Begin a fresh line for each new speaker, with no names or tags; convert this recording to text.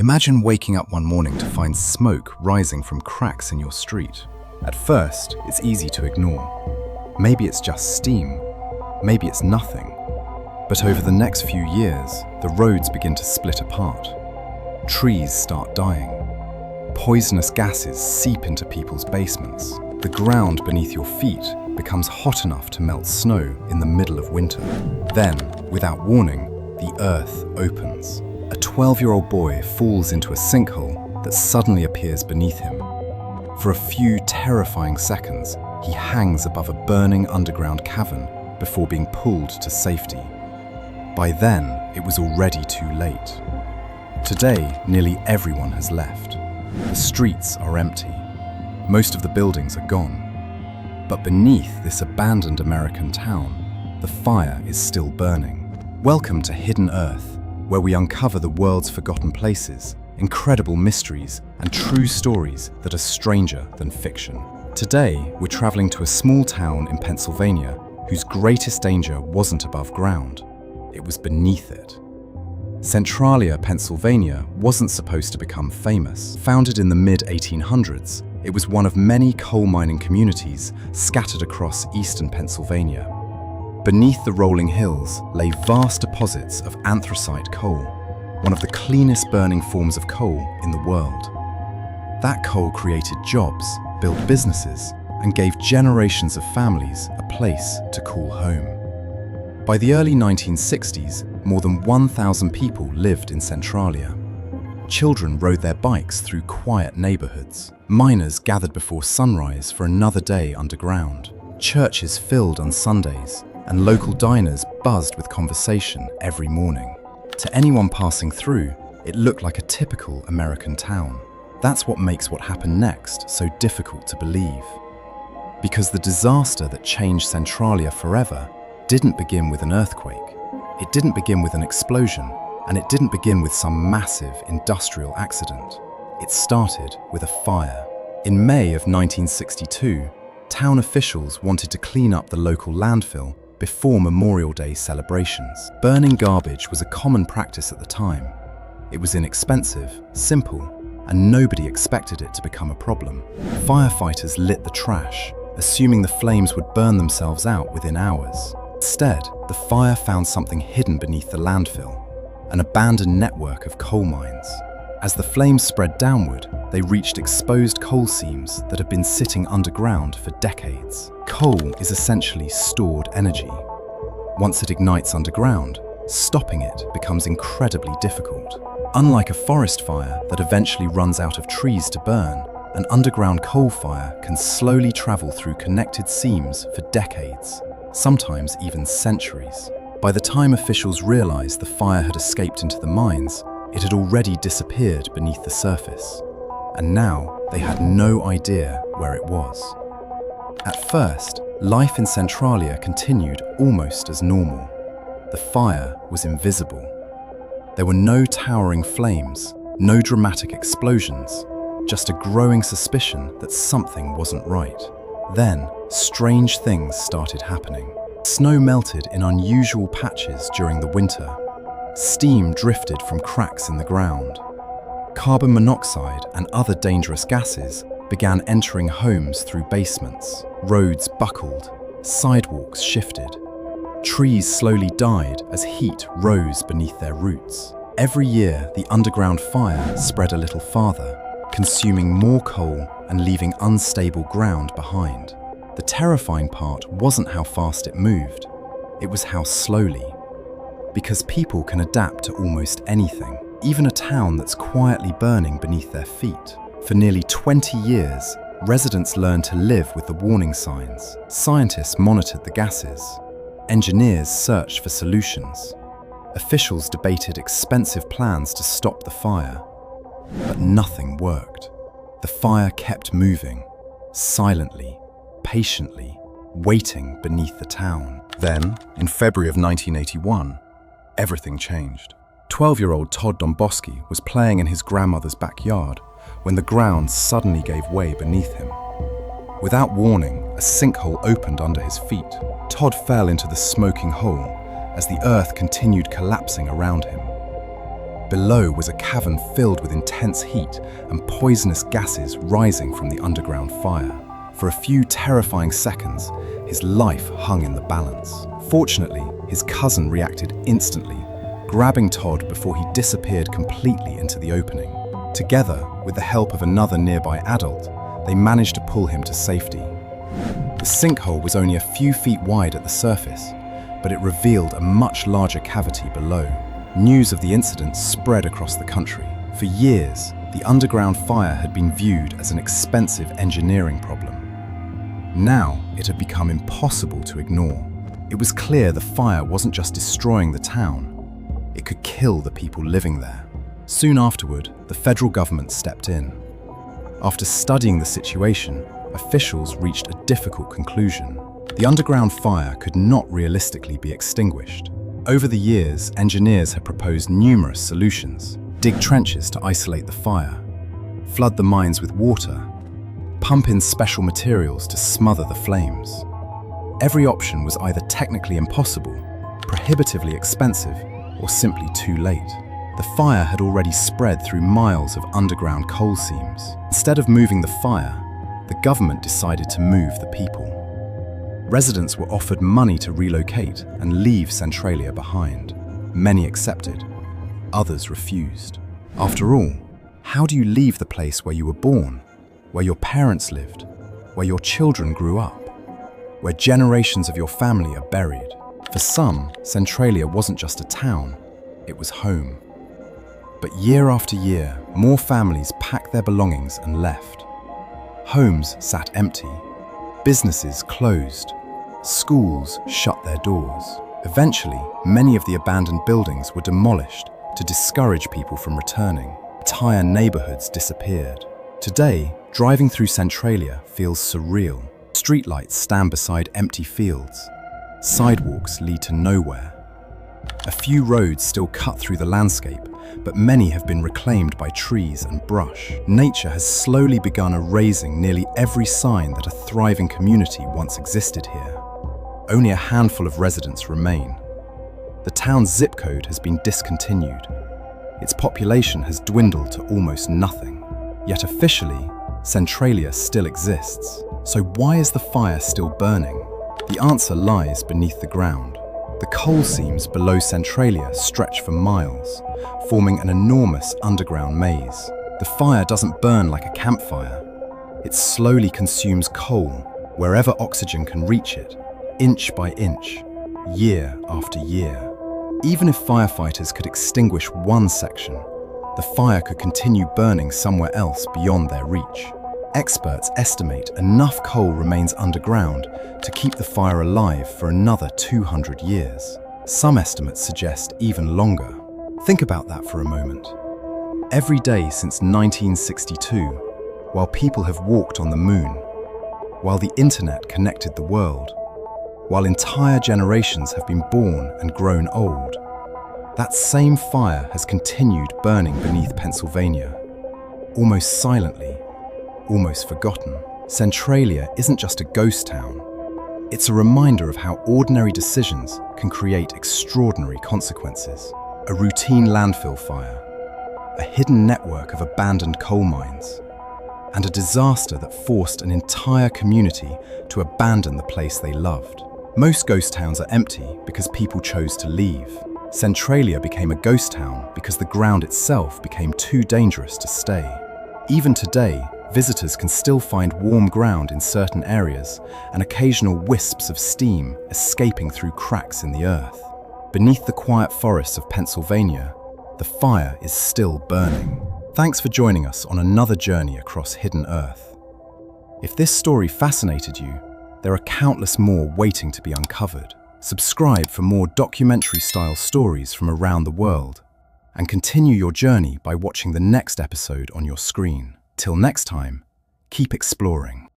Imagine waking up one morning to find smoke rising from cracks in your street. At first, it's easy to ignore. Maybe it's just steam. Maybe it's nothing. But over the next few years, the roads begin to split apart. Trees start dying. Poisonous gases seep into people's basements. The ground beneath your feet becomes hot enough to melt snow in the middle of winter. Then, without warning, the earth opens. A 12-year-old boy falls into a sinkhole that suddenly appears beneath him. For a few terrifying seconds, he hangs above a burning underground cavern before being pulled to safety. By then, it was already too late. Today, nearly everyone has left. The streets are empty. Most of the buildings are gone. But beneath this abandoned American town, the fire is still burning. Welcome to Hidden Earth, where we uncover the world's forgotten places, incredible mysteries, and true stories that are stranger than fiction. Today, we're traveling to a small town in Pennsylvania whose greatest danger wasn't above ground, it was beneath it. Centralia, Pennsylvania wasn't supposed to become famous. Founded in the mid-1800s, it was one of many coal mining communities scattered across eastern Pennsylvania. Beneath the rolling hills lay vast deposits of anthracite coal, one of the cleanest burning forms of coal in the world. That coal created jobs, built businesses, and gave generations of families a place to call home. By the early 1960s, more than 1,000 people lived in Centralia. Children rode their bikes through quiet neighborhoods. Miners gathered before sunrise for another day underground. Churches filled on Sundays, and local diners buzzed with conversation every morning. To anyone passing through, it looked like a typical American town. That's what makes what happened next so difficult to believe. Because the disaster that changed Centralia forever didn't begin with an earthquake, it didn't begin with an explosion, and it didn't begin with some massive industrial accident. It started with a fire. In May of 1962, town officials wanted to clean up the local landfill before Memorial Day celebrations. Burning garbage was a common practice at the time. It was inexpensive, simple, and nobody expected it to become a problem. Firefighters lit the trash, assuming the flames would burn themselves out within hours. Instead, the fire found something hidden beneath the landfill, an abandoned network of coal mines. As the flames spread downward, they reached exposed coal seams that had been sitting underground for decades. Coal is essentially stored energy. Once it ignites underground, stopping it becomes incredibly difficult. Unlike a forest fire that eventually runs out of trees to burn, an underground coal fire can slowly travel through connected seams for decades, sometimes even centuries. By the time officials realized the fire had escaped into the mines, it had already disappeared beneath the surface. And now they had no idea where it was. At first, life in Centralia continued almost as normal. The fire was invisible. There were no towering flames, no dramatic explosions, just a growing suspicion that something wasn't right. Then, strange things started happening. Snow melted in unusual patches during the winter. Steam drifted from cracks in the ground. Carbon monoxide and other dangerous gases began entering homes through basements. Roads buckled, sidewalks shifted. Trees slowly died as heat rose beneath their roots. Every year, the underground fire spread a little farther, consuming more coal and leaving unstable ground behind. The terrifying part wasn't how fast it moved, it was how slowly. Because people can adapt to almost anything, even a town that's quietly burning beneath their feet. For nearly 20 years, residents learned to live with the warning signs. Scientists monitored the gases. Engineers searched for solutions. Officials debated expensive plans to stop the fire. But nothing worked. The fire kept moving, silently, patiently, waiting beneath the town. Then, in February of 1981, everything changed. 12-year-old Todd Domboski was playing in his grandmother's backyard when the ground suddenly gave way beneath him. Without warning, a sinkhole opened under his feet. Todd fell into the smoking hole as the earth continued collapsing around him. Below was a cavern filled with intense heat and poisonous gases rising from the underground fire. For a few terrifying seconds, his life hung in the balance. Fortunately, his cousin reacted instantly, grabbing Todd before he disappeared completely into the opening. Together, with the help of another nearby adult, they managed to pull him to safety. The sinkhole was only a few feet wide at the surface, but it revealed a much larger cavity below. News of the incident spread across the country. For years, the underground fire had been viewed as an expensive engineering problem. Now, it had become impossible to ignore. It was clear the fire wasn't just destroying the town, it could kill the people living there. Soon afterward, the federal government stepped in. After studying the situation, officials reached a difficult conclusion. The underground fire could not realistically be extinguished. Over the years, engineers had proposed numerous solutions. Dig trenches to isolate the fire, flood the mines with water, pump in special materials to smother the flames. Every option was either technically impossible, prohibitively expensive, or simply too late. The fire had already spread through miles of underground coal seams. Instead of moving the fire, the government decided to move the people. Residents were offered money to relocate and leave Centralia behind. Many accepted, others refused. After all, how do you leave the place where you were born, where your parents lived, where your children grew up, where generations of your family are buried? For some, Centralia wasn't just a town, it was home. But year after year, more families packed their belongings and left. Homes sat empty, businesses closed, schools shut their doors. Eventually, many of the abandoned buildings were demolished to discourage people from returning. Entire neighborhoods disappeared. Today, driving through Centralia feels surreal. Streetlights stand beside empty fields. Sidewalks lead to nowhere. A few roads still cut through the landscape, but many have been reclaimed by trees and brush. Nature has slowly begun erasing nearly every sign that a thriving community once existed here. Only a handful of residents remain. The town's zip code has been discontinued. Its population has dwindled to almost nothing. Yet officially, Centralia still exists. So why is the fire still burning? The answer lies beneath the ground. The coal seams below Centralia stretch for miles, forming an enormous underground maze. The fire doesn't burn like a campfire. It slowly consumes coal wherever oxygen can reach it, inch by inch, year after year. Even if firefighters could extinguish one section, the fire could continue burning somewhere else beyond their reach. Experts estimate enough coal remains underground to keep the fire alive for another 200 years. Some estimates suggest even longer. Think about that for a moment. Every day since 1962, while people have walked on the moon, while the internet connected the world, while entire generations have been born and grown old, that same fire has continued burning beneath Pennsylvania, almost silently, almost forgotten. Centralia isn't just a ghost town. It's a reminder of how ordinary decisions can create extraordinary consequences. A routine landfill fire, a hidden network of abandoned coal mines, and a disaster that forced an entire community to abandon the place they loved. Most ghost towns are empty because people chose to leave. Centralia became a ghost town because the ground itself became too dangerous to stay. Even today, visitors can still find warm ground in certain areas and occasional wisps of steam escaping through cracks in the earth. Beneath the quiet forests of Pennsylvania, the fire is still burning. Thanks for joining us on another journey across hidden Earth. If this story fascinated you, there are countless more waiting to be uncovered. Subscribe for more documentary-style stories from around the world, and continue your journey by watching the next episode on your screen. Till next time, keep exploring.